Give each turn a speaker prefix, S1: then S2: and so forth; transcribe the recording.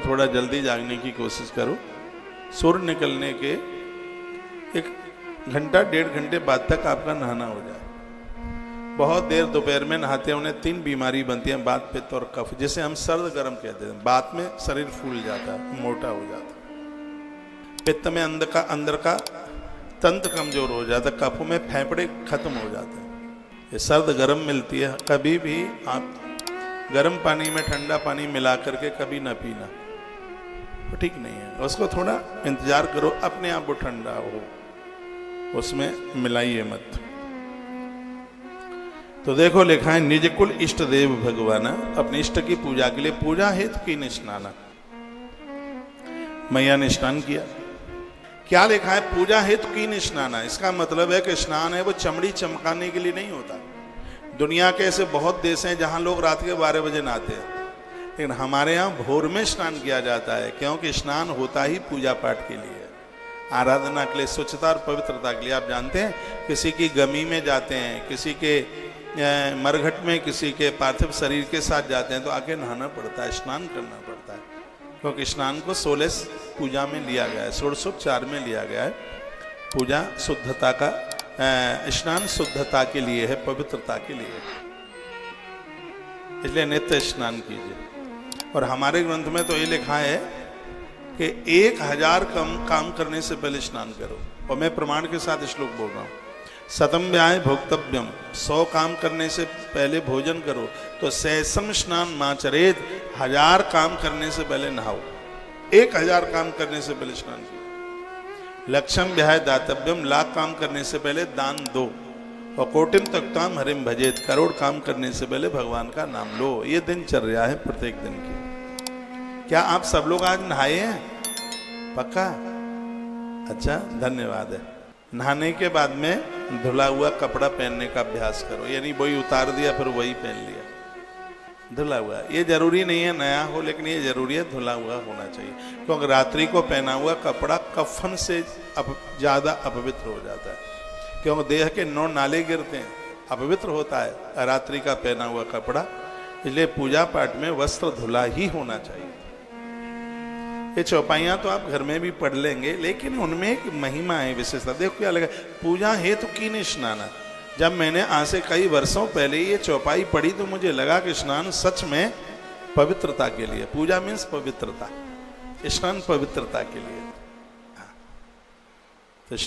S1: थोड़ा जल्दी जागने की कोशिश करो। सूर्य निकलने के 1 घंटा 1.5 घंटे बाद तक आपका नहाना हो जाए। बहुत देर दोपहर में नहाते हैं, उन्हें 3 बीमारी बनती है, बात, पित्त और कफ, जिसे हम सर्द गर्म कहते हैं। बात में शरीर फूल जाता है, मोटा हो जाता है। पित्त में अंदर का तंत्र कमजोर हो जाता है। कफ में फेफड़े खत्म हो जाते हैं। ये सर्द गर्म मिलती है। कभी भी आप गर्म पानी में ठंडा पानी मिला करके कभी ना पीना, तो ठीक नहीं है। उसको थोड़ा इंतजार करो, अपने आप वो ठंडा हो, उसमें मिलाइए मत। तो देखो लिखा है, निज कुल इष्ट देव भगवान, अपने इष्ट की पूजा के लिए पूजा हेतु की स्नान। मैया ने स्नान किया। क्या लिखा है? पूजा हेतु की स्नान। इसका मतलब है कि स्नान है वो चमड़ी चमकाने के लिए नहीं होता। दुनिया के ऐसे बहुत देश हैं जहां लोग रात के 12 बजे नहाते हैं, लेकिन हमारे यहाँ भोर में स्नान किया जाता है, क्योंकि स्नान होता ही पूजा पाठ के लिए, आराधना के लिए, स्वच्छता और पवित्रता के लिए। आप जानते हैं, किसी की गमी में जाते हैं, किसी के मरघट में, किसी के पार्थिव शरीर के साथ जाते हैं, तो आके नहाना पड़ता है, स्नान करना पड़ता है, क्योंकि स्नान को 16 पूजा में लिया गया है, 1604 में लिया गया है। पूजा शुद्धता का, स्नान शुद्धता के लिए है, पवित्रता के लिए, इसलिए नित्य स्नान कीजिए। और हमारे ग्रंथ में तो ये लिखा है कि 1000 काम करने से पहले स्नान करो। और मैं प्रमाण के साथ श्लोक बोल रहा हूँ। शतम व्याय भोक्तव्यम, 100 काम करने से पहले भोजन करो, तो सहस्रम स्नान माचरेत, 1000 काम करने से पहले नहाओ। 1000 काम करने से पहले स्नान करो। लक्षम व्याय दातव्यम, 1,00,000 काम करने से पहले दान दो। और कोटिम तक्ताम हरिम भजेत, करोड़ काम करने से पहले भगवान का नाम लो। ये दिनचर्या है प्रत्येक दिन की। क्या आप सब लोग आज नहाए हैं? पक्का? अच्छा, धन्यवाद है। नहाने के बाद में धुला हुआ कपड़ा पहनने का अभ्यास करो, यानी वही उतार दिया फिर वही पहन लिया, धुला हुआ। ये जरूरी नहीं है नया हो, लेकिन ये जरूरी है धुला हुआ होना चाहिए, क्योंकि रात्रि को पहना हुआ कपड़ा कफन से ज्यादा अपवित्र हो जाता है, क्योंकि देह के 9 नाले गिरते हैं, अपवित्र होता है रात्रि का पहना हुआ कपड़ा। इसलिए पूजा पाठ में वस्त्र धुला ही होना चाहिए। ये चौपाइयाँ तो आप घर में भी पढ़ लेंगे, लेकिन उनमें एक महिमा है, विशेषता। देखो क्या लगा, पूजा हेतु की स्नान। जब मैंने आज से कई वर्षों पहले ये चौपाई पढ़ी तो मुझे लगा कि स्नान सच में पवित्रता के लिए, पूजा मीन्स पवित्रता, स्नान पवित्रता के लिए।